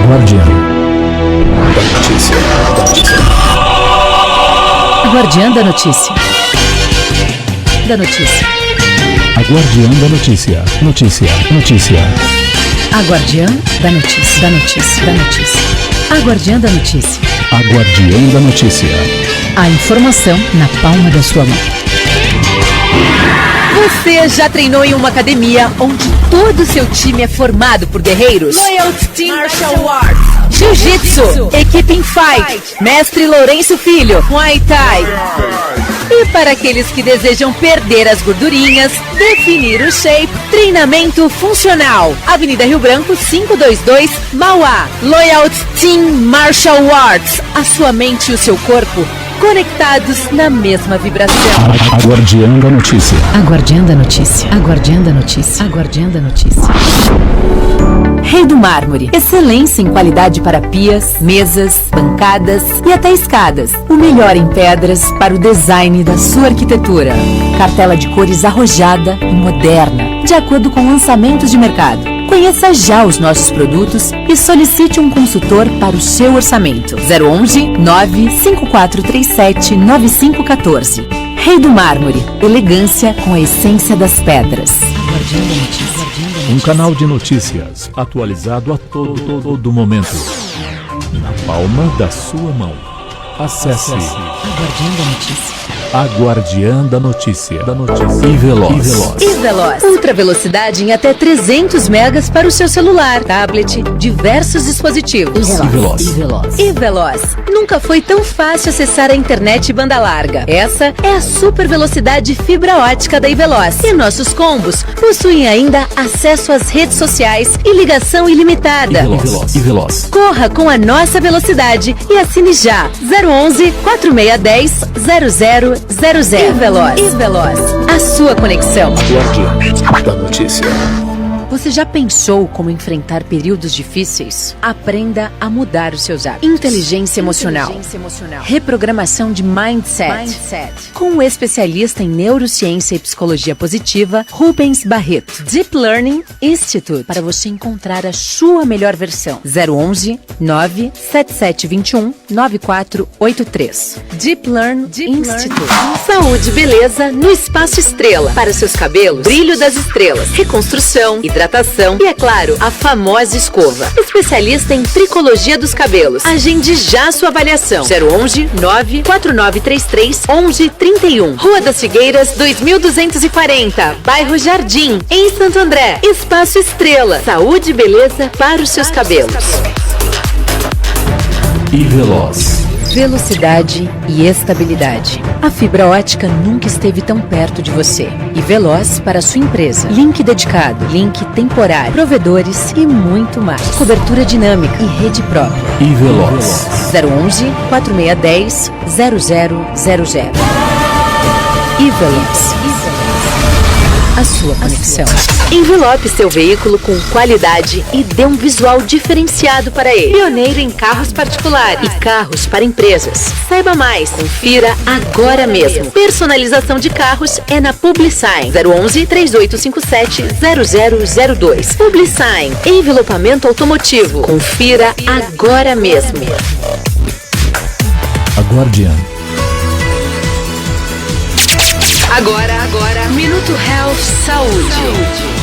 Guardiã da notícia. A Guardiã da notícia. Da notícia. A Guardiã da notícia. Notícia. A Guardiã da notícia. Da notícia. Da notícia. A Guardiã da notícia. A Guardiã da notícia. A informação na palma da sua mão. Você já treinou em uma academia onde todo o seu time é formado por guerreiros? Loyalty Team Martial Arts, Jiu-Jitsu, Equipe in Fight, Mestre Lourenço Filho, Muay Thai. E para aqueles que desejam perder as gordurinhas, definir o shape, treinamento funcional. Avenida Rio Branco 522, Mauá. Loyalty Team Martial Arts, a sua mente e o seu corpo conectados na mesma vibração. A Guardiã da notícia. A Guardiã da notícia. A Guardiã da notícia. A Guardiã da notícia. Rei do Mármore. Excelência em qualidade para pias, mesas, bancadas e até escadas. O melhor em pedras para o design da sua arquitetura. Cartela de cores arrojada e moderna, de acordo com lançamentos de mercado. Conheça já os nossos produtos e solicite um consultor para o seu orçamento. 011 95437 9514. Rei do Mármore. Elegância com a essência das pedras. Um canal de notícias atualizado a todo momento. Na palma da sua mão. Acesse A Guardiã da notícia. A Guardiã da notícia. E Veloz. Ultra velocidade em até 300 megas para o seu celular, tablet, diversos dispositivos. E Veloz. Nunca foi tão fácil acessar a internet banda larga. Essa é a super velocidade fibra ótica da Iveloz. E nossos combos possuem ainda acesso às redes sociais e ligação ilimitada. E Veloz. Corra com a nossa velocidade e assine já. 011 4610 0000. E Veloz. A sua conexão. Guardiã da notícia. Você já pensou como enfrentar períodos difíceis? Aprenda a mudar os seus hábitos. Inteligência emocional. Reprogramação de mindset. Com o especialista em neurociência e psicologia positiva, Rubens Barreto. Deep Learning Institute, para você encontrar a sua melhor versão. 011 97721 9483. Deep Learn Institute. Saúde e beleza no Espaço Estrela. Para seus cabelos, brilho das estrelas, reconstrução, hidratação e, é claro, a famosa escova. Especialista em tricologia dos cabelos. Agende já sua avaliação. 011 94933 1131. Rua das Figueiras, 2240. Bairro Jardim, em Santo André. Espaço Estrela. Saúde e beleza para os seus cabelos. E Veloz. Velocidade e estabilidade. A fibra ótica nunca esteve tão perto de você. E Veloz para a sua empresa. Link dedicado, link temporário, provedores e muito mais. Cobertura dinâmica e rede própria. E Veloz. 011 4610 0000. E Veloz. A sua conexão. Envelope seu veículo com qualidade e dê um visual diferenciado para ele. Pioneiro em carros particulares e carros para empresas. Saiba mais, confira agora mesmo. Personalização de carros é na Publisign. 011 3857 0002. Publisign, envelopamento automotivo. Confira agora mesmo. A Guardiã. Agora, Minuto Health Saúde.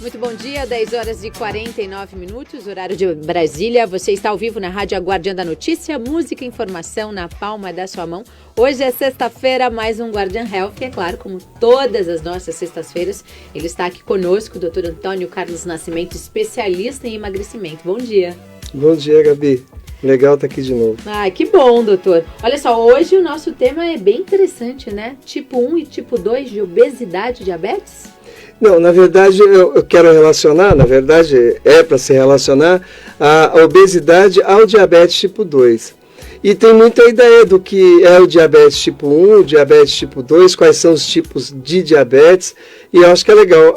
Muito bom dia, 10 horas e 49 minutos, horário de Brasília. Você está ao vivo na Rádio Guardiã da Notícia, música e informação na palma da sua mão. Hoje é sexta-feira, mais um Guardiã Health, e é claro, como todas as nossas sextas-feiras, ele está aqui conosco, o Dr. Antônio Carlos Nascimento, especialista em emagrecimento. Bom dia. Bom dia, Gabi. Legal estar aqui de novo. Ah, que bom, doutor. Olha só, hoje o nosso tema é bem interessante, né? Tipo 1 e tipo 2 de obesidade e diabetes? Não, na verdade eu quero relacionar, na verdade é para se relacionar a obesidade ao diabetes tipo 2. E tem muita ideia do que é o diabetes tipo 1, o diabetes tipo 2, quais são os tipos de diabetes, e eu acho que é legal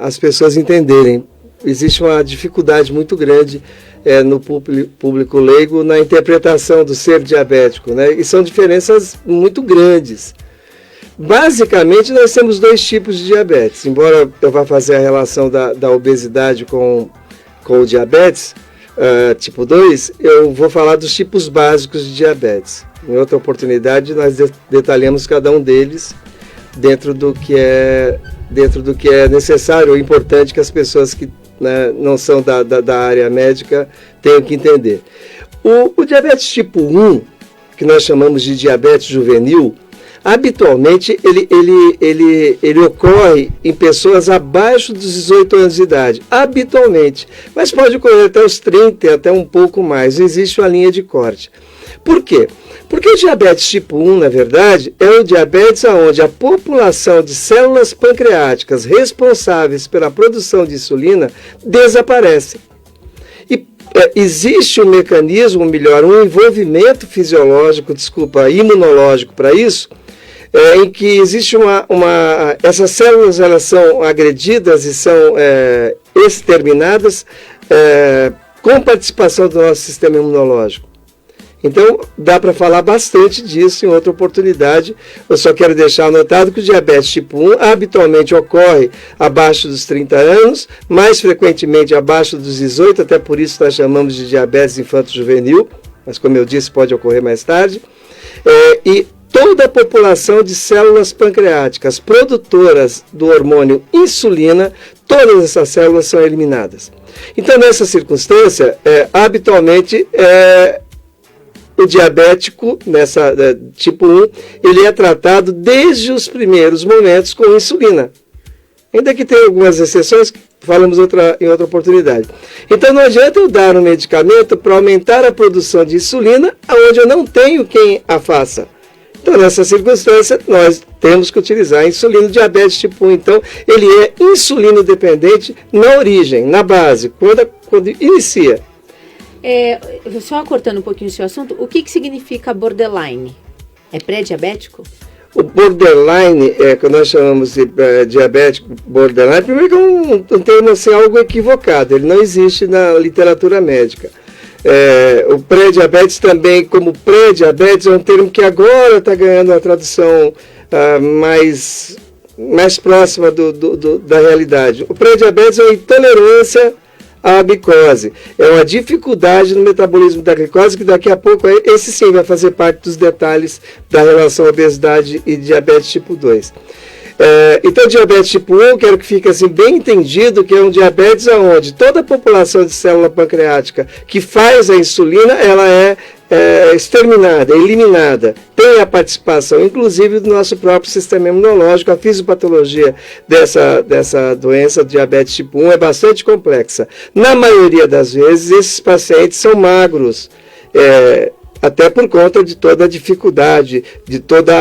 as pessoas entenderem. Existe uma dificuldade muito grande no público leigo na interpretação do ser diabético, né? E são diferenças muito grandes. Basicamente, nós temos 2 tipos de diabetes. Embora eu vá fazer a relação da obesidade com o diabetes tipo 2, eu vou falar dos tipos básicos de diabetes. Em outra oportunidade, nós detalhamos cada um deles dentro do que é necessário ou importante que as pessoas que, né, não são da área médica tenham que entender. O diabetes tipo 1, que nós chamamos de diabetes juvenil, habitualmente ele ocorre em pessoas abaixo dos 18 anos de idade, habitualmente, mas pode ocorrer até os 30 e até um pouco mais, existe uma linha de corte. Por quê? Porque o diabetes tipo 1, na verdade, é um diabetes onde a população de células pancreáticas responsáveis pela produção de insulina desaparece. E existe um mecanismo, um envolvimento fisiológico, imunológico para isso, em que existe essas células elas são agredidas e são exterminadas com participação do nosso sistema imunológico. Então, dá para falar bastante disso em outra oportunidade. Eu só quero deixar anotado que o diabetes tipo 1 habitualmente ocorre abaixo dos 30 anos, mais frequentemente abaixo dos 18, até por isso nós chamamos de diabetes infanto-juvenil, mas como eu disse, pode ocorrer mais tarde. E toda a população de células pancreáticas produtoras do hormônio insulina, todas essas células são eliminadas. Então, nessa circunstância, habitualmente, o diabético, tipo 1, ele é tratado desde os primeiros momentos com insulina. Ainda que tenha algumas exceções, falamos em outra oportunidade. Então, não adianta eu dar um medicamento para aumentar a produção de insulina, onde eu não tenho quem a faça. Então, nessa circunstância, nós temos que utilizar a insulina. O diabetes tipo 1, então, ele é insulino dependente na origem, na base, quando inicia. Só cortando um pouquinho o seu assunto, o que significa borderline? É pré-diabético? O borderline, que nós chamamos de diabético borderline, primeiro que é um termo assim, algo equivocado, ele não existe na literatura médica. O pré-diabetes também, como pré-diabetes, é um termo que agora está ganhando uma tradução mais próxima da realidade. O pré-diabetes é uma intolerância à glicose, é uma dificuldade no metabolismo da glicose, que daqui a pouco, esse sim vai fazer parte dos detalhes da relação obesidade e diabetes tipo 2. Então, diabetes tipo 1, quero que fique assim bem entendido que é um diabetes onde toda a população de célula pancreática que faz a insulina, ela é exterminada, eliminada, tem a participação, inclusive, do nosso próprio sistema imunológico. A fisiopatologia dessa doença, diabetes tipo 1, é bastante complexa. Na maioria das vezes, esses pacientes são magros, até por conta de toda a dificuldade, de toda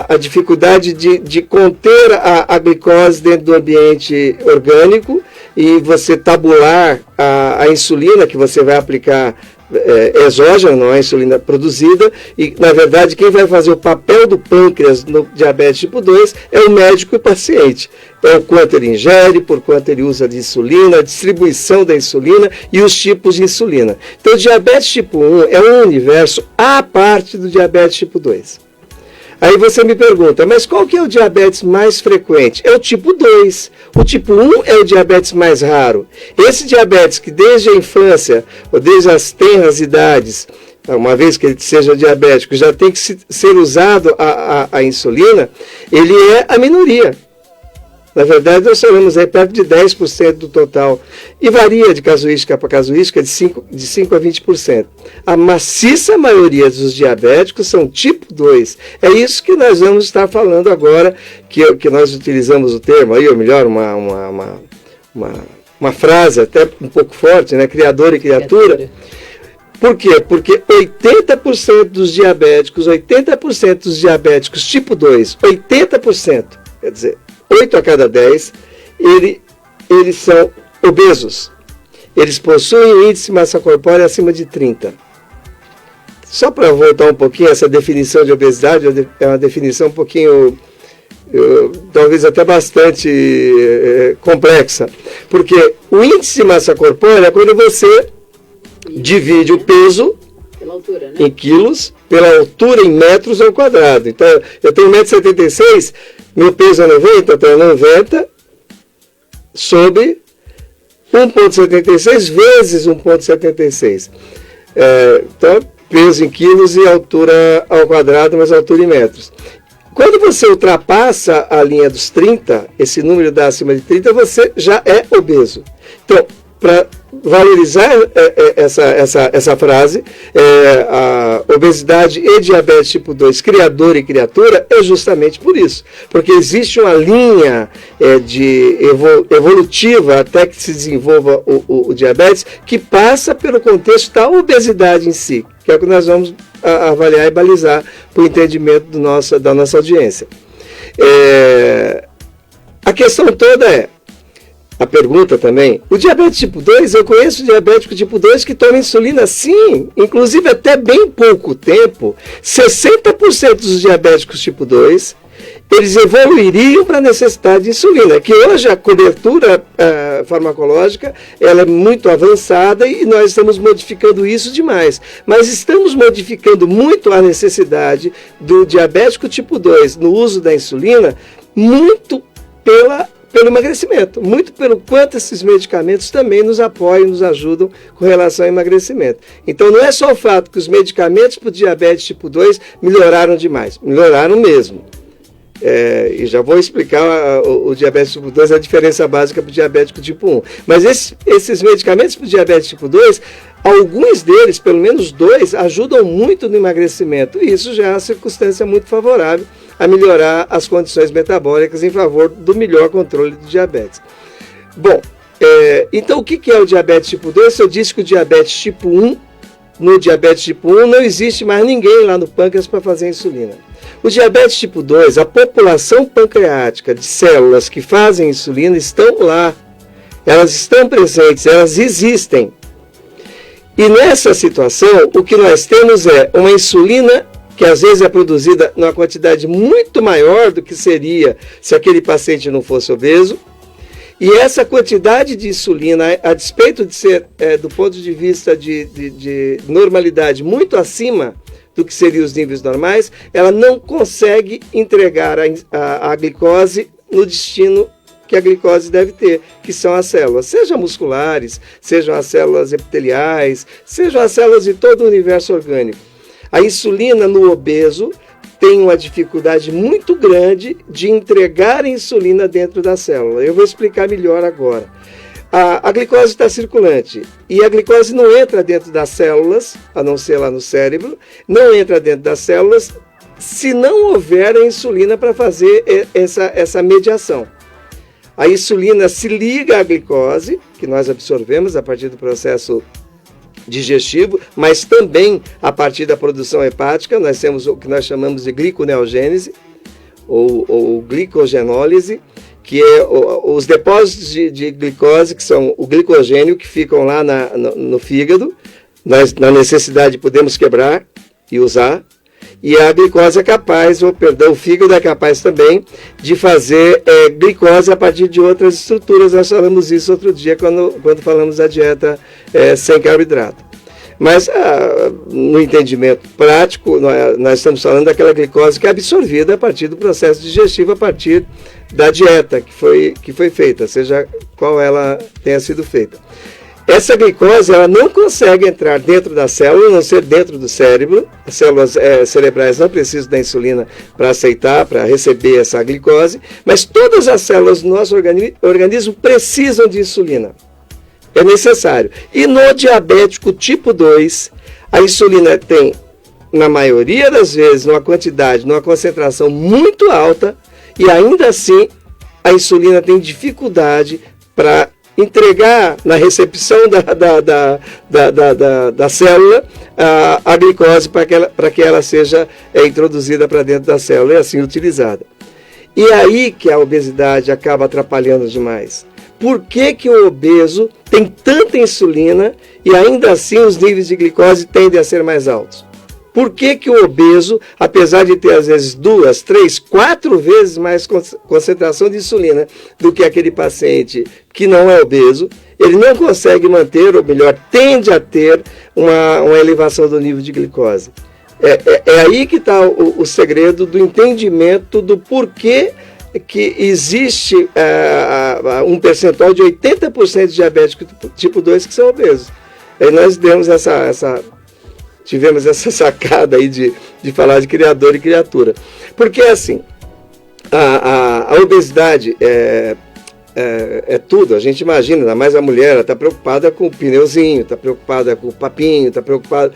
a dificuldade de conter a glicose dentro do ambiente orgânico, e você tabular a insulina que você vai aplicar exógena, não é insulina produzida, e na verdade quem vai fazer o papel do pâncreas no diabetes tipo 2 é o médico e o paciente. É o quanto ele ingere, por quanto ele usa de insulina, a distribuição da insulina e os tipos de insulina. Então, o diabetes tipo 1 é um universo à parte do diabetes tipo 2. Aí você me pergunta, mas qual que é o diabetes mais frequente? É o tipo 2. O tipo 1 é o diabetes mais raro. Esse diabetes que desde a infância, ou desde as tenras idades, uma vez que ele seja diabético, já tem que ser usado a insulina, ele é a minoria. Na verdade, nós falamos aí perto de 10% do total. E varia de casuística para casuística de 5 a 20%. A maciça maioria dos diabéticos são tipo 2. É isso que nós vamos estar falando agora, que nós utilizamos o termo, aí, ou melhor, uma frase até um pouco forte, né? Criador e criatura. Por quê? Porque 80% dos diabéticos tipo 2, 80%, quer dizer, 8 a cada 10, eles são obesos. Eles possuem índice de massa corpórea acima de 30. Só para voltar um pouquinho, essa definição de obesidade é uma definição um pouquinho talvez até bastante complexa, porque o índice de massa corpórea é quando você divide o peso pela altura, né? em quilos, pela altura em metros ao quadrado. Então, eu tenho 1,76 m, meu peso é 90, então é 90 sobre 1,76 vezes 1,76. Então, peso em quilos e altura ao quadrado, mas altura em metros. Quando você ultrapassa a linha dos 30, esse número dá acima de 30, você já é obeso. Então, para valorizar essa frase, a obesidade e diabetes tipo 2, criador e criatura, é justamente por isso. Porque existe uma linha evolutiva até que se desenvolva o diabetes, que passa pelo contexto da obesidade em si, que é o que nós vamos avaliar e balizar para o entendimento da nossa audiência. A questão toda é, a pergunta também, o diabetes tipo 2, eu conheço diabético tipo 2 que toma insulina sim, inclusive até bem pouco tempo, 60% dos diabéticos tipo 2, eles evoluiriam para a necessidade de insulina, que hoje a cobertura farmacológica ela é muito avançada e nós estamos modificando isso demais. Mas estamos modificando muito a necessidade do diabético tipo 2 no uso da insulina, muito pelo emagrecimento, muito pelo quanto esses medicamentos também nos apoiam, nos ajudam com relação ao emagrecimento. Então não é só o fato que os medicamentos para o diabetes tipo 2 melhoraram demais, melhoraram mesmo. E já vou explicar o diabetes tipo 2, a diferença básica para o diabético tipo 1. Mas esses medicamentos para o diabetes tipo 2, alguns deles, pelo menos 2, ajudam muito no emagrecimento. E isso já é uma circunstância muito favorável a melhorar as condições metabólicas em favor do melhor controle do diabetes. Bom, então o que é o diabetes tipo 2? Eu disse que o diabetes tipo 1, no diabetes tipo 1 não existe mais ninguém lá no pâncreas para fazer insulina. O diabetes tipo 2, a população pancreática de células que fazem insulina estão lá. Elas estão presentes, elas existem. E nessa situação, o que nós temos é uma insulina que às vezes é produzida numa quantidade muito maior do que seria se aquele paciente não fosse obeso. E essa quantidade de insulina, a despeito de ser, do ponto de vista de normalidade, muito acima do que seriam os níveis normais, ela não consegue entregar a glicose no destino que a glicose deve ter, que são as células, sejam musculares, sejam as células epiteliais, sejam as células de todo o universo orgânico. A insulina no obeso tem uma dificuldade muito grande de entregar a insulina dentro da célula. Eu vou explicar melhor agora. A glicose está circulante e a glicose não entra dentro das células, a não ser lá no cérebro, não entra dentro das células se não houver a insulina para fazer essa mediação. A insulina se liga à glicose, que nós absorvemos a partir do processo digestivo, mas também a partir da produção hepática. Nós temos o que nós chamamos de gliconeogênese ou glicogenólise, que é os depósitos de glicose, que são o glicogênio, que ficam lá no fígado. Nós, na necessidade, podemos quebrar e usar. E a glicose é capaz, o fígado é capaz também de fazer glicose a partir de outras estruturas. Nós falamos isso outro dia quando falamos da dieta sem carboidrato. Mas no entendimento prático, nós estamos falando daquela glicose que é absorvida a partir do processo digestivo, a partir da dieta que foi feita, seja qual ela tenha sido feita. Essa glicose ela não consegue entrar dentro da célula, a não ser dentro do cérebro. As células cerebrais não precisam da insulina para aceitar, para receber essa glicose, mas todas as células do nosso organismo precisam de insulina. É necessário. E no diabético tipo 2, a insulina tem, na maioria das vezes, numa quantidade, numa concentração muito alta, e ainda assim a insulina tem dificuldade para entregar na recepção da célula a glicose para que ela seja introduzida para dentro da célula e assim utilizada. E aí que a obesidade acaba atrapalhando demais. Por que o obeso tem tanta insulina e ainda assim os níveis de glicose tendem a ser mais altos? Por que que o obeso, apesar de ter às vezes 2, 3, 4 vezes mais concentração de insulina do que aquele paciente que não é obeso, ele não consegue manter, ou melhor, tende a ter uma elevação do nível de glicose? É aí que está o segredo do entendimento do porquê que existe um percentual de 80% de diabéticos tipo 2 que são obesos. Aí nós tivemos essa sacada aí de falar de criador e criatura. Porque assim, a obesidade é tudo. A gente imagina, ainda mais a mulher, ela está preocupada com o pneuzinho, está preocupada com o papinho, está preocupada...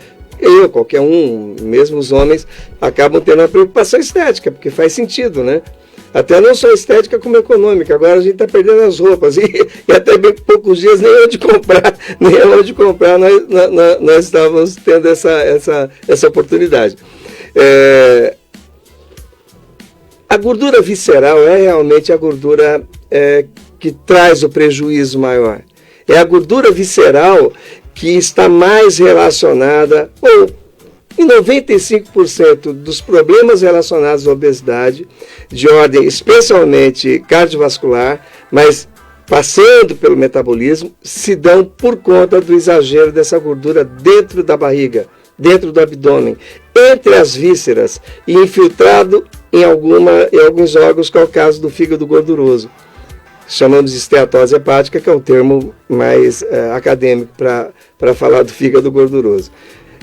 qualquer um, mesmo os homens, acabam tendo uma preocupação estética, porque faz sentido, né? Até não só estética como econômica. Agora a gente está perdendo as roupas e até bem poucos dias nem onde comprar nós estávamos tendo essa oportunidade. A gordura visceral é realmente a gordura que traz o prejuízo maior. É a gordura visceral que está mais relacionada, ou em 95% dos problemas relacionados à obesidade, de ordem especialmente cardiovascular, mas passando pelo metabolismo, se dão por conta do exagero dessa gordura dentro da barriga, dentro do abdômen, entre as vísceras e infiltrado em alguns órgãos, que é o caso do fígado gorduroso. Chamamos de esteatose hepática, que é um termo mais acadêmico para falar do fígado gorduroso.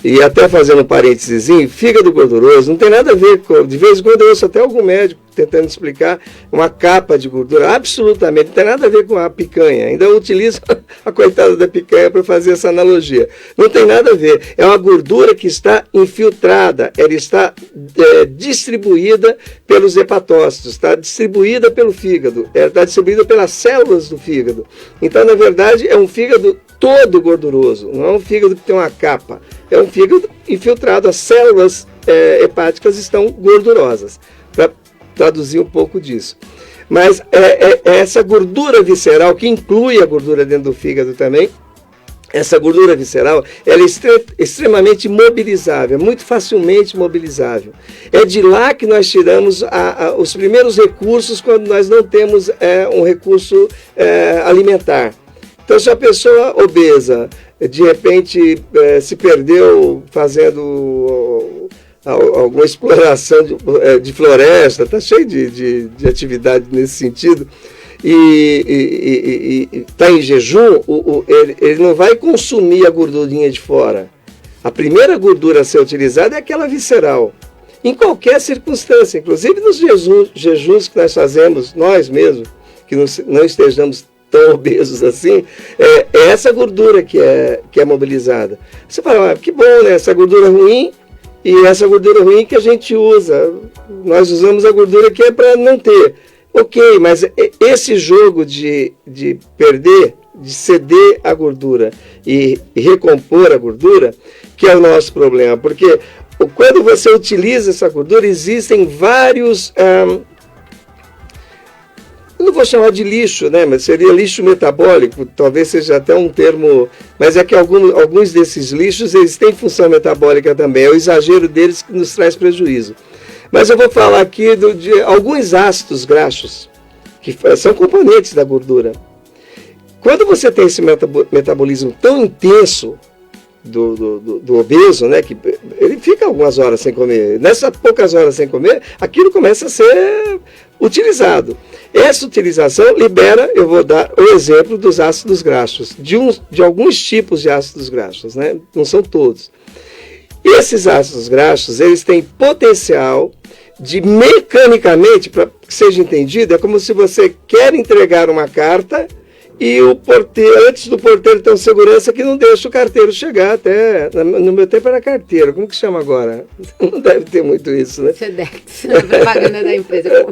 E até fazendo um parênteses, fígado gorduroso não tem nada a ver com... De vez em quando eu ouço até algum médico tentando explicar uma capa de gordura. Absolutamente, não tem nada a ver com a picanha. Ainda eu utilizo a coitada da picanha para fazer essa analogia. Não tem nada a ver. É uma gordura que está infiltrada, ela está distribuída pelos hepatócitos, está distribuída pelo fígado, ela está distribuída pelas células do fígado. Então, na verdade, é um fígado todo gorduroso, não é um fígado que tem uma capa. É um fígado infiltrado, as células hepáticas estão gordurosas, para traduzir um pouco disso. Mas essa gordura visceral, que inclui a gordura dentro do fígado também, essa gordura visceral, ela é extremamente mobilizável, muito facilmente mobilizável. É de lá que nós tiramos os primeiros recursos quando nós não temos um recurso alimentar. Então, se a pessoa obesa, de repente, se perdeu fazendo alguma exploração de floresta, está cheio de atividade nesse sentido, e está em jejum, ele não vai consumir a gordurinha de fora. A primeira gordura a ser utilizada é aquela visceral, em qualquer circunstância, inclusive nos jejuns que nós fazemos, nós mesmos, que não estejamos tão obesos assim, é essa gordura que é mobilizada. Você fala, que bom, né? Essa gordura ruim, e essa gordura ruim que a gente usa. Nós usamos a gordura que é para não ter. Ok, mas esse jogo de perder, de ceder a gordura e recompor a gordura, que é o nosso problema. Porque quando você utiliza essa gordura, existem vários... eu não vou chamar de lixo, né? Mas seria lixo metabólico, talvez seja até um termo... Mas é que alguns desses lixos, eles têm função metabólica também. É o exagero deles que nos traz prejuízo. Mas eu vou falar aqui de alguns ácidos graxos, que são componentes da gordura. Quando você tem esse metabolismo tão intenso do obeso, né, que ele fica algumas horas sem comer, nessas poucas horas sem comer, aquilo começa a ser utilizado. Essa utilização libera, eu vou dar o exemplo dos ácidos graxos, de alguns tipos de ácidos graxos, né, não são todos. E esses ácidos graxos, eles têm potencial de mecanicamente, para que seja entendido, é como se você quer entregar uma carta e o porteiro, antes do porteiro ter uma segurança que não deixa o carteiro chegar até... No meu tempo era carteiro, como que chama agora? Não deve ter muito isso, né? Sedex, propaganda da empresa.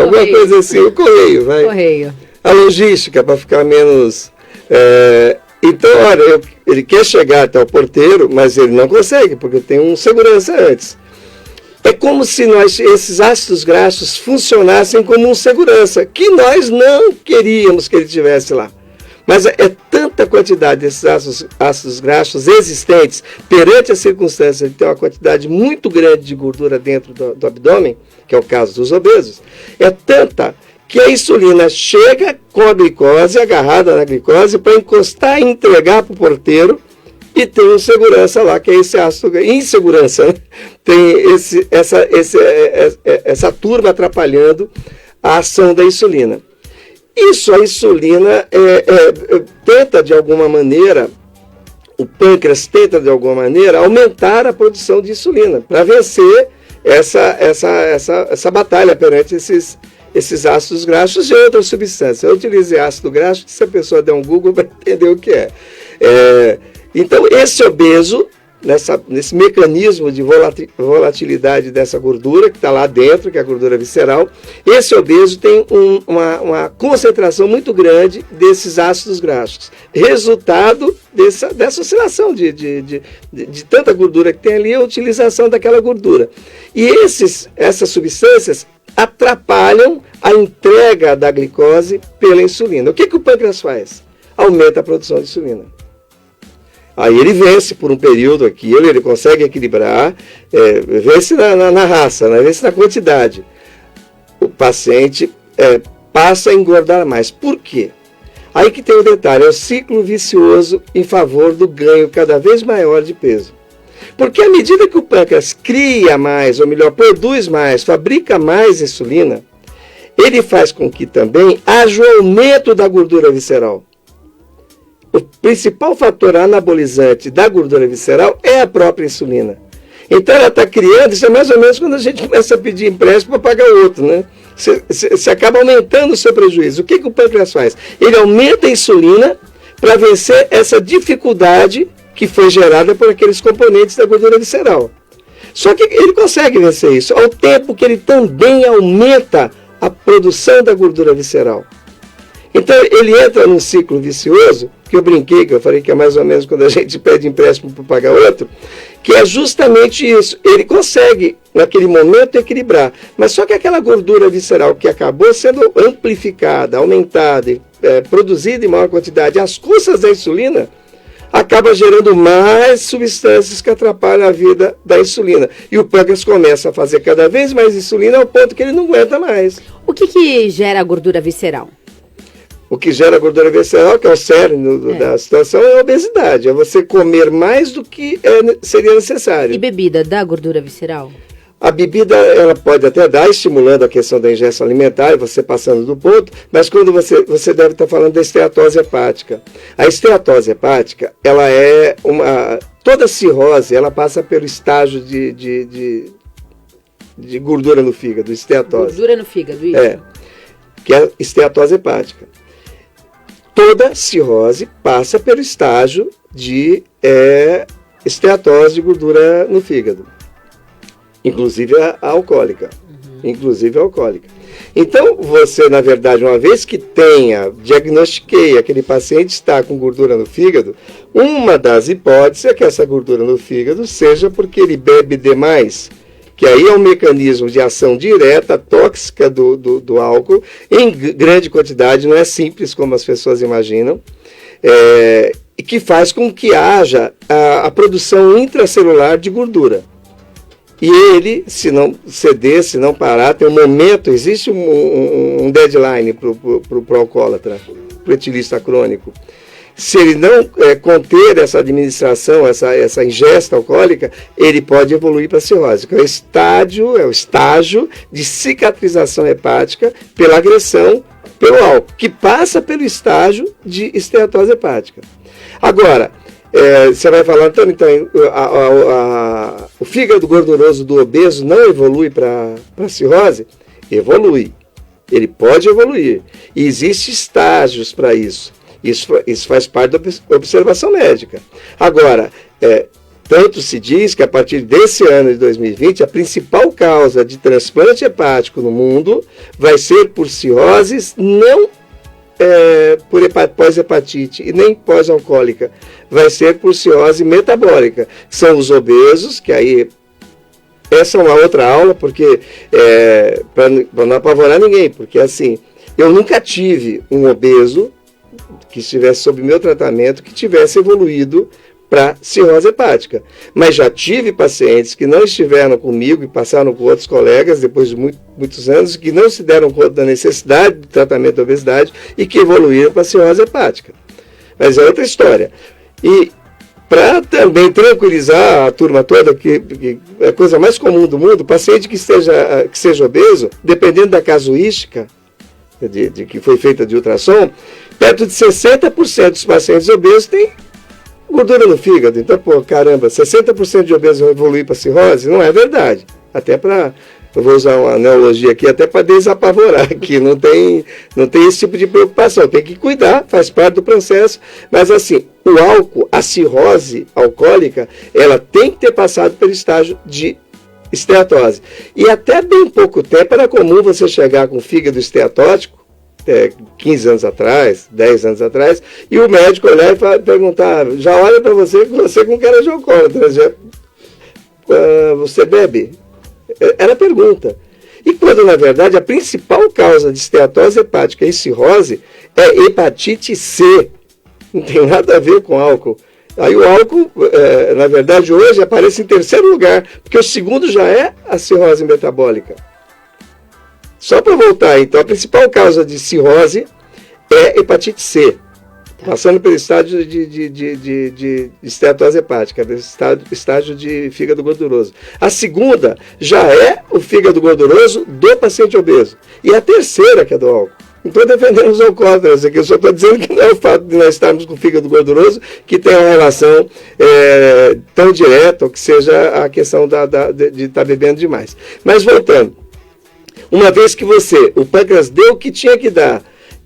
Alguma coisa assim, o correio, vai. Correio. A logística, para ficar menos... Então, olha, ele quer chegar até o porteiro, mas ele não consegue, porque tem um segurança antes. É como se esses ácidos graxos funcionassem como um segurança, que nós não queríamos que ele estivesse lá. Mas é tanta quantidade desses ácidos graxos existentes perante a circunstância de ter uma quantidade muito grande de gordura dentro do abdômen, que é o caso dos obesos, é tanta que a insulina chega com a glicose, agarrada na glicose, para encostar e entregar para o porteiro, e tem um segurança lá, que é esse ácido, insegurança, né? Tem essa turma atrapalhando a ação da insulina. Isso, a insulina tenta de alguma maneira, o pâncreas tenta de alguma maneira aumentar a produção de insulina, para vencer essa batalha perante esses ácidos graxos e outras substâncias. Eu utilizei ácido graxo, se a pessoa der um Google vai entender o que é. Então, esse obeso, nesse mecanismo de volatilidade dessa gordura, que está lá dentro, que é a gordura visceral, esse obeso tem uma concentração muito grande desses ácidos graxos. Resultado dessa oscilação de tanta gordura que tem ali, a utilização daquela gordura. E essas substâncias atrapalham a entrega da glicose pela insulina. O que o pâncreas faz? Aumenta a produção de insulina. Aí ele vence por um período aquilo, ele consegue equilibrar, vence na raça, né? Vence na quantidade. O paciente passa a engordar mais. Por quê? Aí que tem o detalhe, é o ciclo vicioso em favor do ganho cada vez maior de peso. Porque à medida que o pâncreas cria mais, ou melhor, produz mais, fabrica mais insulina, ele faz com que também haja o aumento da gordura visceral. O principal fator anabolizante da gordura visceral é a própria insulina. Então ela está criando, isso é mais ou menos quando a gente começa a pedir empréstimo para pagar outro, né? Você acaba aumentando o seu prejuízo. O que o pâncreas faz? Ele aumenta a insulina para vencer essa dificuldade que foi gerada por aqueles componentes da gordura visceral. Só que ele consegue vencer isso, ao tempo que ele também aumenta a produção da gordura visceral. Então ele entra num ciclo vicioso, que eu brinquei, que eu falei que é mais ou menos quando a gente pede empréstimo para pagar outro, que é justamente isso. Ele consegue, naquele momento, equilibrar. Mas só que aquela gordura visceral que acabou sendo amplificada, aumentada, produzida em maior quantidade, às custas da insulina, acaba gerando mais substâncias que atrapalham a vida da insulina. E o pâncreas começa a fazer cada vez mais insulina ao ponto que ele não aguenta mais. O que gera a gordura visceral? O que gera a gordura visceral, que é o cerne da situação, é a obesidade. É você comer mais do que seria necessário. E bebida dá gordura visceral? A bebida, ela pode até dar, estimulando a questão da ingestão alimentar, você passando do ponto, mas quando você deve estar falando da esteatose hepática. A esteatose hepática, ela é toda cirrose, ela passa pelo estágio de gordura no fígado, esteatose. Gordura no fígado, isso. Que é a esteatose hepática. Toda cirrose passa pelo estágio de esteatose de gordura no fígado. Inclusive a alcoólica. Inclusive a alcoólica. Então, você, na verdade, uma vez que diagnostiquei, aquele paciente está com gordura no fígado, uma das hipóteses é que essa gordura no fígado seja porque ele bebe demais, que aí é um mecanismo de ação direta, tóxica do álcool, em grande quantidade, não é simples como as pessoas imaginam, e que faz com que haja a produção intracelular de gordura. E ele, se não ceder, se não parar, tem um momento, existe um deadline para o alcoólatra, para o etilista crônico. Se ele não conter essa administração, essa ingesta alcoólica, ele pode evoluir para a cirrose, que é o estágio de cicatrização hepática pela agressão pelo álcool, que passa pelo estágio de esteatose hepática. Agora, você vai falar, então o fígado gorduroso do obeso não evolui para a cirrose? Evolui. Ele pode evoluir. E existem estágios para isso. Isso faz parte da observação médica. Agora, tanto se diz que a partir desse ano de 2020, a principal causa de transplante hepático no mundo vai ser por cirroses, não por pós-hepatite e nem pós-alcoólica, vai ser por cirrose metabólica. São os obesos, que aí essa é uma outra aula, porque para não apavorar ninguém, porque assim, eu nunca tive um obeso que estivesse sob meu tratamento, que tivesse evoluído para cirrose hepática. Mas já tive pacientes que não estiveram comigo e passaram com outros colegas depois de muitos anos, que não se deram conta da necessidade do tratamento da obesidade e que evoluíram para cirrose hepática. Mas é outra história. E para também tranquilizar a turma toda, que é a coisa mais comum do mundo, o paciente que seja obeso, dependendo da casuística de que foi feita de ultrassom, perto de 60% dos pacientes obesos têm gordura no fígado. Então, caramba, 60% de obesos vão evoluir para cirrose? Não é verdade. Até para, eu vou usar uma analogia aqui, até para desapavorar aqui, não tem esse tipo de preocupação. Tem que cuidar, faz parte do processo, mas assim, o álcool, a cirrose alcoólica, ela tem que ter passado pelo estágio de esteatose. E até bem pouco tempo era comum você chegar com fígado esteatótico, 15 anos atrás, 10 anos atrás, e o médico olhar e perguntar, já olha para você com cara de alcoólatra, você bebe? Era a pergunta. E quando, na verdade, a principal causa de esteatose hepática e cirrose é hepatite C. Não tem nada a ver com álcool. Aí o álcool, na verdade, hoje aparece em terceiro lugar, porque o segundo já é a cirrose metabólica. Só para voltar, então, a principal causa de cirrose é hepatite C, passando pelo estágio de esteatose hepática, estágio de fígado gorduroso. A segunda já é o fígado gorduroso do paciente obeso. E a terceira, que é do álcool. Não estou defendendo os alcoólatras aqui, eu só estou dizendo que não é o fato de nós estarmos com fígado gorduroso que tem uma relação tão direta, ou que seja a questão de estar bebendo demais. Mas voltando. Uma vez que o pâncreas deu o que tinha que dar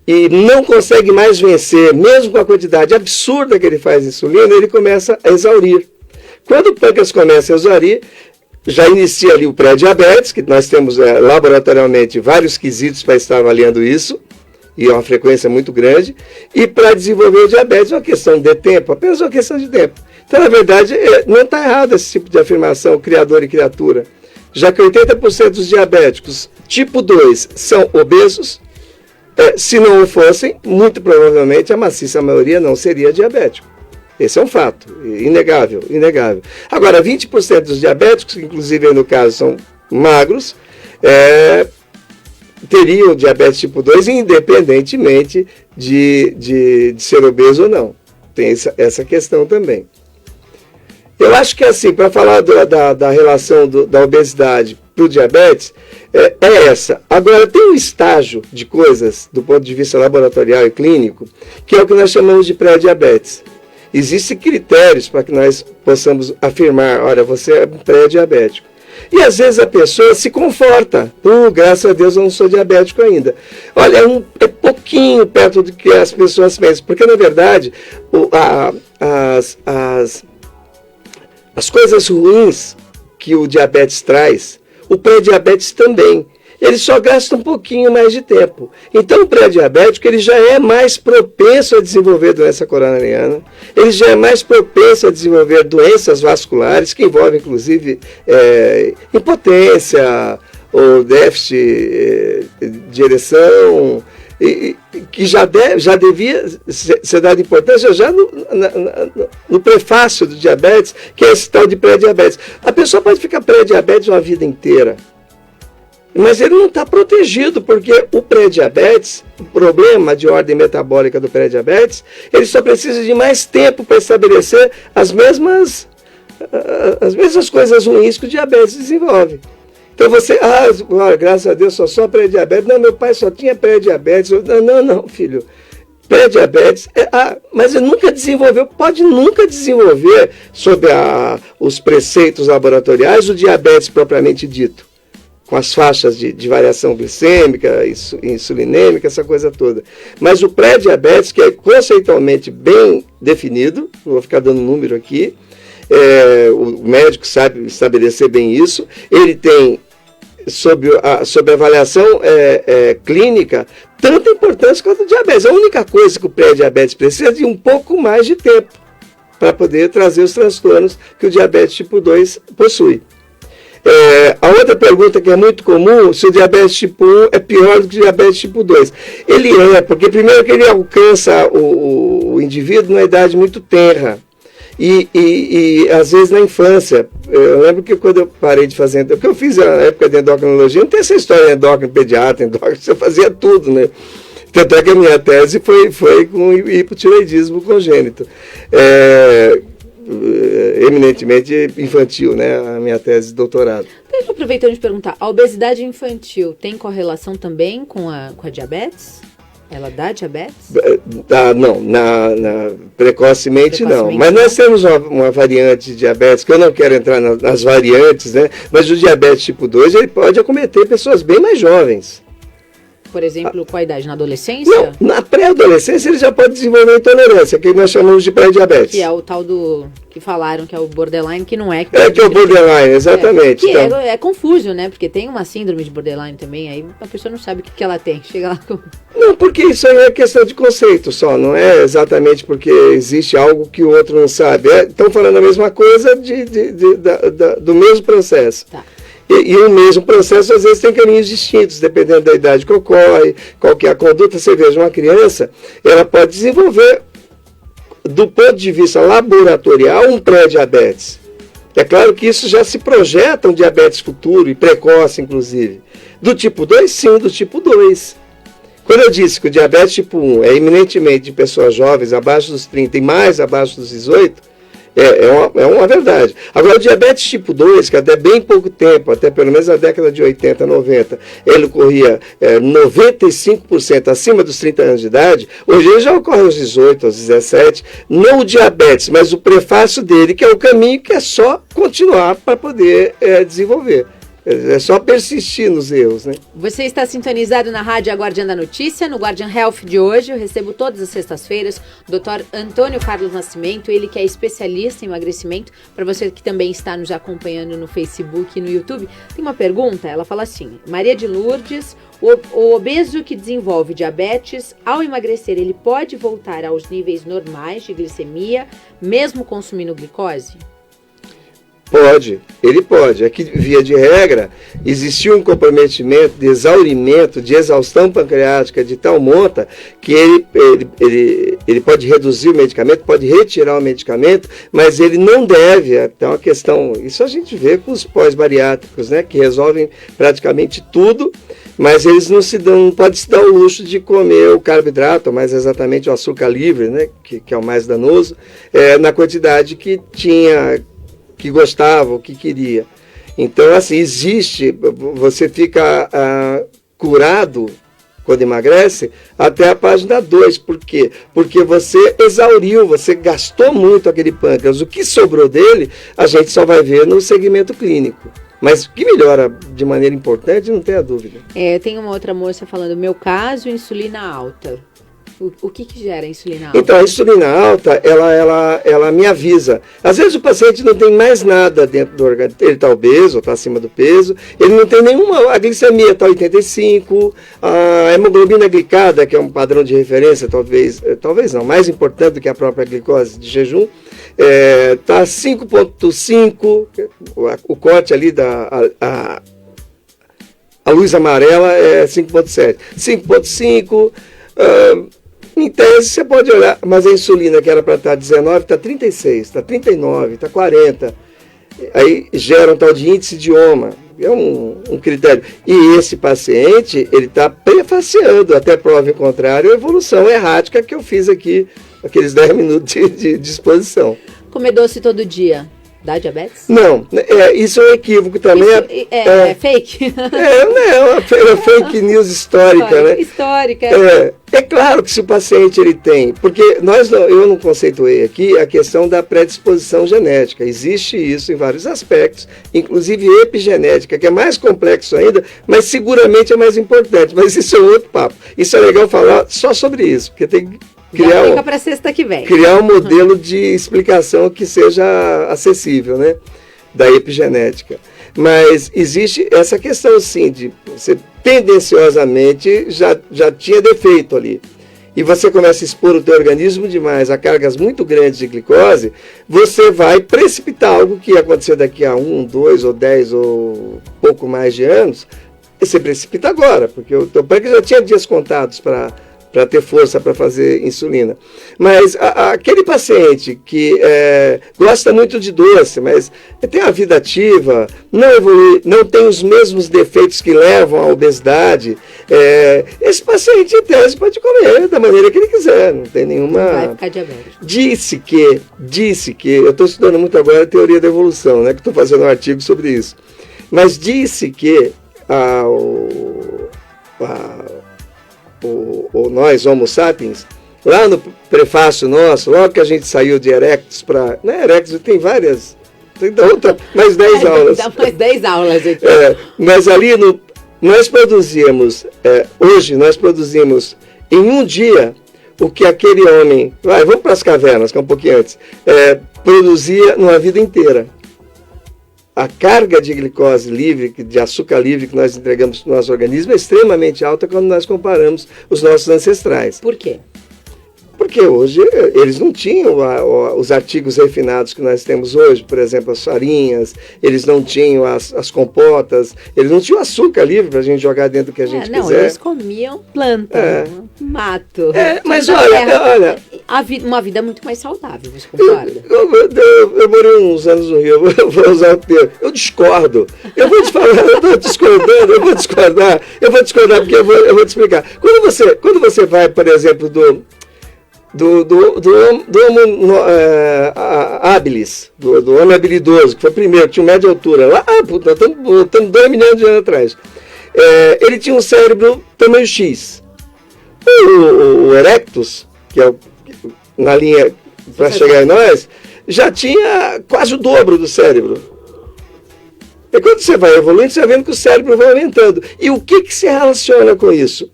e não consegue mais vencer, mesmo com a quantidade absurda que ele faz de insulina, ele começa a exaurir. Quando o pâncreas começa a exaurir, já inicia ali o pré-diabetes, que nós temos laboratorialmente vários quesitos para estar avaliando isso, e é uma frequência muito grande, e para desenvolver o diabetes é uma questão de tempo, apenas uma questão de tempo. Então, na verdade, não está errado esse tipo de afirmação, criador e criatura. Já que 80% dos diabéticos tipo 2 são obesos, se não o fossem, muito provavelmente a maciça maioria não seria diabético. Esse é um fato, inegável, inegável. Agora, 20% dos diabéticos, que inclusive aí no caso são magros, teriam diabetes tipo 2, independentemente de ser obeso ou não. Tem essa questão também. Eu acho que assim, para falar da relação da obesidade para o diabetes, é essa. Agora, tem um estágio de coisas, do ponto de vista laboratorial e clínico, que é o que nós chamamos de pré-diabetes. Existem critérios para que nós possamos afirmar, olha, você é pré-diabético. E às vezes a pessoa se conforta. Graças a Deus eu não sou diabético ainda. Olha, é pouquinho perto do que as pessoas pensam. Porque, na verdade, as coisas ruins que o diabetes traz, o pré-diabetes também. Ele só gasta um pouquinho mais de tempo. Então, o pré-diabético ele já é mais propenso a desenvolver doença coronariana, ele já é mais propenso a desenvolver doenças vasculares, que envolvem, inclusive, impotência, ou déficit de ereção, que já devia ser dado importância já no prefácio do diabetes, que é esse tal de pré-diabetes. A pessoa pode ficar pré-diabetes uma vida inteira, mas ele não está protegido, porque o pré-diabetes, o problema de ordem metabólica do pré-diabetes, ele só precisa de mais tempo para estabelecer as mesmas coisas ruins que o diabetes desenvolve. Então você, graças a Deus, só pré-diabetes. Não, meu pai só tinha pré-diabetes. Não, filho. Pré-diabetes, mas ele nunca desenvolveu, pode nunca desenvolver, sob os preceitos laboratoriais, o diabetes propriamente dito, com as faixas de variação glicêmica, insulinêmica, essa coisa toda. Mas o pré-diabetes, que é conceitualmente bem definido, não vou ficar dando número aqui, o médico sabe estabelecer bem isso, ele tem, sob a avaliação clínica, tanta importância quanto o diabetes. A única coisa que o pré-diabetes precisa é de um pouco mais de tempo para poder trazer os transtornos que o diabetes tipo 2 possui. A outra pergunta que é muito comum, se o diabetes tipo 1 é pior do que o diabetes tipo 2. Ele porque primeiro que ele alcança o indivíduo numa idade muito tenra. E às vezes na infância, eu lembro que quando eu parei de fazer, porque eu fiz na época de endocrinologia, não tem essa história de endócrino, pediatra, endócrino, você fazia tudo, né? Tanto é que a minha tese foi com hipotireoidismo congênito. Eminentemente infantil, né? A minha tese de doutorado. Deixa eu aproveitando de perguntar, a obesidade infantil tem correlação também com a diabetes? Ela dá diabetes? Não, precocemente não. Mas nós temos uma variante de diabetes, que eu não quero entrar nas variantes, né? Mas o diabetes tipo 2, ele pode acometer pessoas bem mais jovens. Por exemplo, qual a idade? Na adolescência? Não, na pré-adolescência ele já pode desenvolver intolerância, que nós chamamos de pré-diabetes. Que é o tal que falaram que é o borderline, que não é. Que é o borderline, exatamente. Que então, é confuso, né? Porque tem uma síndrome de borderline também, aí a pessoa não sabe o que ela tem. Chega lá com... Não, porque isso aí é questão de conceito só, não é exatamente porque existe algo que o outro não sabe. Estão falando a mesma coisa do mesmo processo. Tá. E o mesmo processo, às vezes, tem caminhos distintos, dependendo da idade que ocorre, qual que é a conduta. Você veja, uma criança, ela pode desenvolver, do ponto de vista laboratorial, um pré-diabetes. É claro que isso já se projeta um diabetes futuro e precoce, inclusive. Do tipo 2, sim, do tipo 2. Quando eu disse que o diabetes tipo 1 é eminentemente de pessoas jovens, abaixo dos 30 e mais abaixo dos 18, é uma verdade. Agora, o diabetes tipo 2, que até bem pouco tempo, até pelo menos na década de 80, 90, ele corria 95% acima dos 30 anos de idade, hoje ele já ocorre aos 18, aos 17, não o diabetes, mas o prefácio dele, que é o caminho que é só continuar para poder desenvolver. É só persistir nos erros, né? Você está sintonizado na Rádio Guardiã da Notícia, no Guardian Health de hoje. Eu recebo todas as sextas-feiras o Dr. Antônio Carlos Nascimento, ele que é especialista em emagrecimento. Para você que também está nos acompanhando no Facebook e no YouTube, tem uma pergunta, ela fala assim: Maria de Lourdes, o obeso que desenvolve diabetes, ao emagrecer, ele pode voltar aos níveis normais de glicemia, mesmo consumindo glicose? Pode, ele pode. É que, via de regra, existiu um comprometimento de exaurimento, de exaustão pancreática de tal monta que ele pode reduzir o medicamento, pode retirar o medicamento, mas ele não deve. É uma questão, isso a gente vê com os pós-bariátricos, né, que resolvem praticamente tudo, mas eles não podem se dar o luxo de comer o carboidrato, ou mais exatamente o açúcar livre, né, que é o mais danoso, na quantidade que gostava, o que queria. Então, assim, você fica curado quando emagrece até a página 2. Por quê? Porque você exauriu, você gastou muito aquele pâncreas. O que sobrou dele, a gente só vai ver no segmento clínico. Mas que melhora de maneira importante, não tenha dúvida. Tem uma outra moça falando, meu caso, insulina alta. O que gera a insulina alta? Então, a insulina alta, ela me avisa. Às vezes o paciente não tem mais nada dentro do organismo. Ele está obeso, está acima do peso. Ele não tem nenhuma... A glicemia está 85. A hemoglobina glicada, que é um padrão de referência, talvez não, mais importante do que a própria glicose de jejum, está 5,5. O corte ali a luz amarela é 5,7. 5,5... Em tese, você pode olhar, mas a insulina que era para estar 19, está 36, está 39, está 40. Aí gera um tal de índice de IOMA, é um critério. E esse paciente, ele está prefaciando, até prova em contrário, a evolução errática que eu fiz aqui, aqueles 10 minutos de exposição. Comer doce todo dia dá diabetes? Não, isso é um equívoco também. Isso é fake? É fake news histórica, né? Histórica. É claro que se o paciente ele tem, porque eu não conceituei aqui a questão da predisposição genética. Existe isso em vários aspectos, inclusive epigenética, que é mais complexo ainda, mas seguramente é mais importante. Mas isso é outro papo. Isso é legal falar só sobre isso, porque tem que fica para sexta que vem. Criar um modelo de explicação que seja acessível, né? Da epigenética. Mas existe essa questão, sim, de você tendenciosamente já tinha defeito ali. e você começa a expor o teu organismo demais a cargas muito grandes de glicose, você vai precipitar algo que ia acontecer daqui a 1, 2 ou 10 ou pouco mais de anos, e você precipita agora, porque o teu pâncreas já tinha dias contados para ter força para fazer insulina. Mas aquele paciente que gosta muito de doce, mas tem a vida ativa, não evolui, não tem os mesmos defeitos que levam à obesidade, esse paciente, em tese, pode comer da maneira que ele quiser, não tem nenhuma... Vai ficar diabético. Disse que, eu estou estudando muito agora a teoria da evolução, né, que estou fazendo um artigo sobre isso, mas disse que nós, Homo sapiens, lá no prefácio nosso, logo que a gente saiu de Erectus para... Né, Erectus tem várias... Tem mais 10 aulas. Dá mais 10 aulas aqui. Mas ali nós produzíamos, hoje nós produzimos em um dia o que aquele homem... vamos para as cavernas, que é um pouquinho antes. Produzia numa vida inteira. A carga de glicose livre, de açúcar livre que nós entregamos para o nosso organismo é extremamente alta quando nós comparamos os nossos ancestrais. Por quê? Porque hoje eles não tinham os artigos refinados que nós temos hoje, por exemplo, as farinhas, eles não tinham as compotas, eles não tinham açúcar livre para a gente jogar dentro do que a gente quiser. Eles comiam planta, mato. Mas olha... Uma vida muito mais saudável, você concorda? Eu morei uns anos no Rio, eu vou usar o termo. Eu discordo. Eu vou te falar, eu estou discordando, eu vou discordar porque eu vou te explicar. Quando você vai, por exemplo, do Homo habilis, do homem habilidoso, que foi o primeiro, que tinha média altura, lá, estamos 2 milhões de anos atrás. Ele tinha um cérebro tamanho X. O Erectus, que é na linha para chegar em nós, já tinha quase o dobro do cérebro. E quando você vai evoluindo, você vai vendo que o cérebro vai aumentando. E o que se relaciona com isso?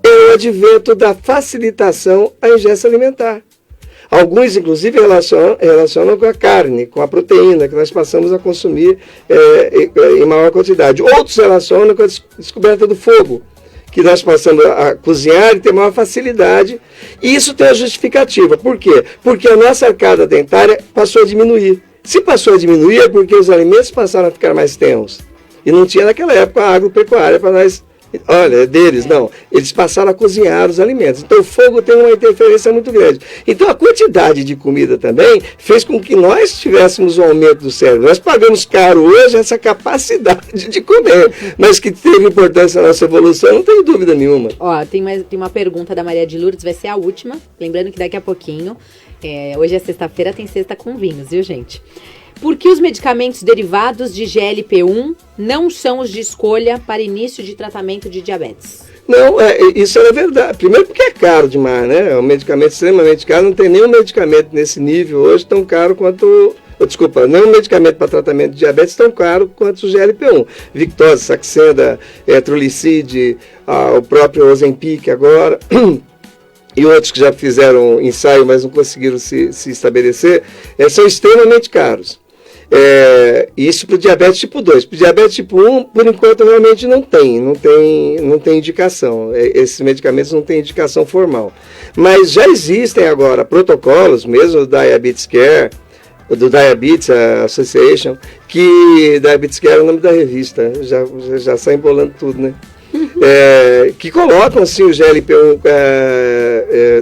É o advento da facilitação à ingesta alimentar. Alguns, inclusive, relacionam com a carne, com a proteína, que nós passamos a consumir em maior quantidade. Outros relacionam com a descoberta do fogo, que nós passamos a cozinhar e ter maior facilidade. E isso tem a justificativa. Por quê? Porque a nossa arcada dentária passou a diminuir. Se passou a diminuir é porque os alimentos passaram a ficar mais tenros. E não tinha naquela época a agropecuária para nós... Olha, deles, não. Eles passaram a cozinhar os alimentos. Então o fogo tem uma interferência muito grande. Então a quantidade de comida também fez com que nós tivéssemos um aumento do cérebro. Nós pagamos caro hoje essa capacidade de comer, mas que teve importância na nossa evolução, não tem dúvida nenhuma. Tem uma pergunta da Maria de Lourdes, vai ser a última. Lembrando que daqui a pouquinho, hoje é sexta-feira, tem Sexta com Vinhos, viu, gente? Por que os medicamentos derivados de GLP-1 não são os de escolha para início de tratamento de diabetes? Não, isso é verdade. Primeiro porque é caro demais, né? É um medicamento extremamente caro. Não tem nenhum medicamento nesse nível hoje tão caro quanto... nenhum medicamento para tratamento de diabetes tão caro quanto o GLP-1. Victoza, Saxenda, Trulicide, o próprio Ozempic agora... e outros que já fizeram ensaio, mas não conseguiram se estabelecer, são extremamente caros. Isso para o diabetes tipo 2. Para o diabetes tipo 1, por enquanto, realmente não tem indicação. Esses medicamentos não têm indicação formal. Mas já existem agora protocolos, mesmo do Diabetes Care, do Diabetes Association, que Diabetes Care é o nome da revista, já sai embolando tudo, né? Que colocam assim o GLP-1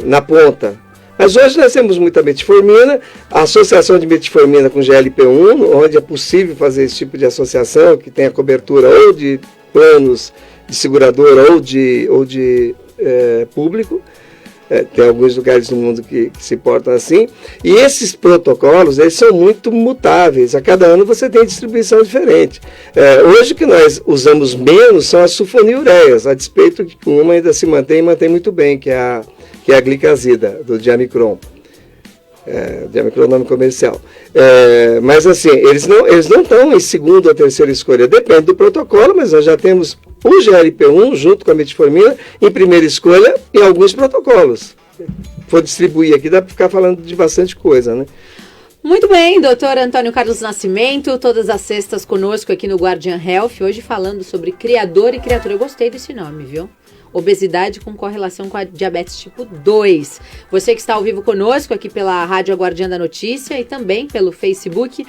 na ponta. Mas hoje nós temos muita metformina, a associação de metformina com GLP-1, onde é possível fazer esse tipo de associação, que tem a cobertura ou de planos de seguradora ou de público. Tem alguns lugares do mundo que se portam assim. E esses protocolos, eles são muito mutáveis. A cada ano você tem distribuição diferente. Hoje o que nós usamos menos são as sulfonilureias, a despeito de que uma ainda se mantém muito bem, que é a glicazida, do Diamicron. Diamicron é o nome comercial. Mas assim, eles não estão em segunda ou terceira escolha. Depende do protocolo, mas nós já temos o GLP-1 junto com a metformina em primeira escolha em alguns protocolos. Vou distribuir aqui, dá para ficar falando de bastante coisa, né? Muito bem, doutor Antônio Carlos Nascimento, todas as sextas conosco aqui no Guardian Health, hoje falando sobre criador e criatura. Eu gostei desse nome, viu? Obesidade com correlação com a diabetes tipo 2. Você que está ao vivo conosco aqui pela Rádio Guardiã da Notícia e também pelo Facebook.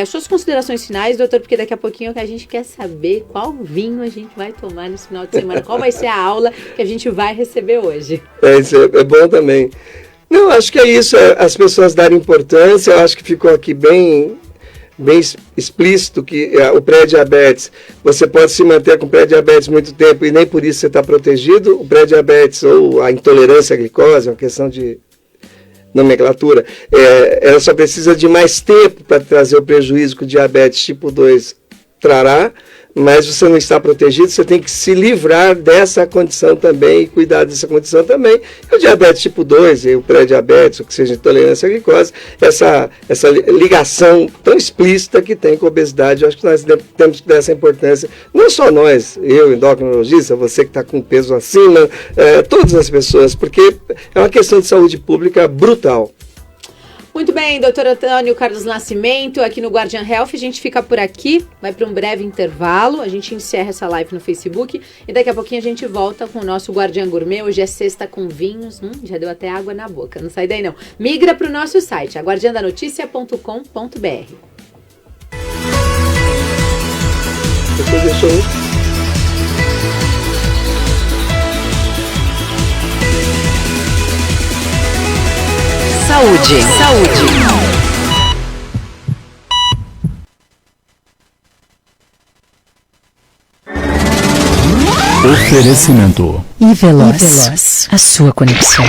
Suas considerações finais, doutor, porque daqui a pouquinho a gente quer saber qual vinho a gente vai tomar nesse final de semana, qual vai ser a aula que a gente vai receber hoje. Isso é bom também. Não, acho que é isso, as pessoas darem importância, eu acho que ficou aqui bem explícito que o pré-diabetes, você pode se manter com pré-diabetes muito tempo e nem por isso você está protegido. O pré-diabetes ou a intolerância à glicose, é uma questão de nomenclatura, ela só precisa de mais tempo para trazer o prejuízo que o diabetes tipo 2 trará, mas você não está protegido, você tem que se livrar dessa condição também e cuidar dessa condição também. E o diabetes tipo 2 e o pré-diabetes, ou que seja intolerância à glicose, essa ligação tão explícita que tem com a obesidade, eu acho que nós temos que dar essa importância, não só nós, eu, endocrinologista, você que está com peso acima, todas as pessoas, porque é uma questão de saúde pública brutal. Muito bem, doutor Antônio Carlos Nascimento, aqui no Guardian Health. A gente fica por aqui, vai para um breve intervalo, a gente encerra essa live no Facebook e daqui a pouquinho a gente volta com o nosso Guardian Gourmet. Hoje é sexta com vinhos, já deu até água na boca, não sai daí não. Migra para o nosso site, aguardiandanoticia.com.br. Você deixou Saúde. Oferecimento. E Veloz, a sua conexão.